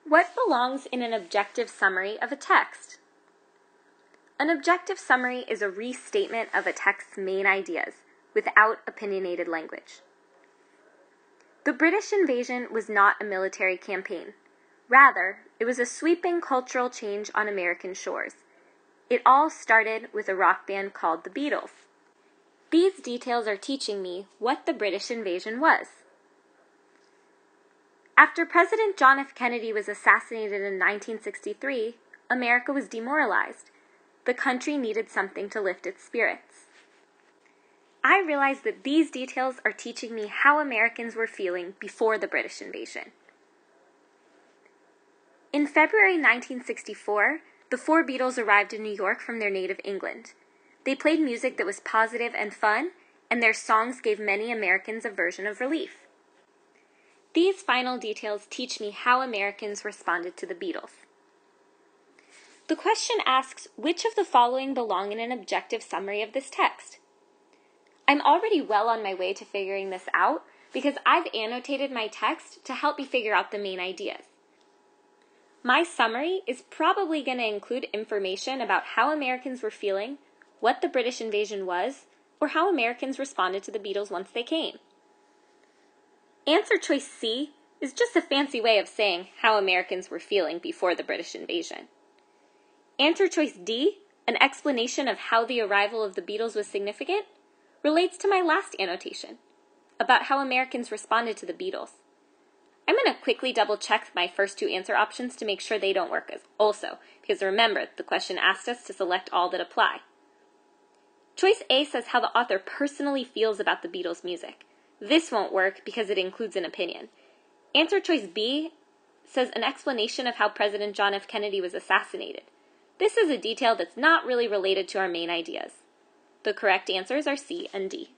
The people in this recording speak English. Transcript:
What belongs in an objective summary of a text? An objective summary is a restatement of a text's main ideas, without opinionated language. The British invasion was not a military campaign. Rather, it was a sweeping cultural change on American shores. It all started with a rock band called the Beatles. These details are teaching me what the British invasion was. After President John F. Kennedy was assassinated in 1963, America was demoralized. The country needed something to lift its spirits. I realized that these details are teaching me how Americans were feeling before the British invasion. In February 1964, the four Beatles arrived in New York from their native England. They played music that was positive and fun, and their songs gave many Americans a version of relief. These final details teach me how Americans responded to the Beatles. The question asks, which of the following belong in an objective summary of this text? I'm already well on my way to figuring this out because I've annotated my text to help me figure out the main ideas. My summary is probably going to include information about how Americans were feeling, what the British invasion was, or how Americans responded to the Beatles once they came. Answer choice C is just a fancy way of saying how Americans were feeling before the British invasion. Answer choice D, an explanation of how the arrival of the Beatles was significant, relates to my last annotation, about how Americans responded to the Beatles. I'm going to quickly double check my first two answer options to make sure they don't work also, because remember, the question asked us to select all that apply. Choice A says how the author personally feels about the Beatles' music. This won't work because it includes an opinion. Answer choice B says an explanation of how President John F. Kennedy was assassinated. This is a detail that's not really related to our main ideas. The correct answers are C and D.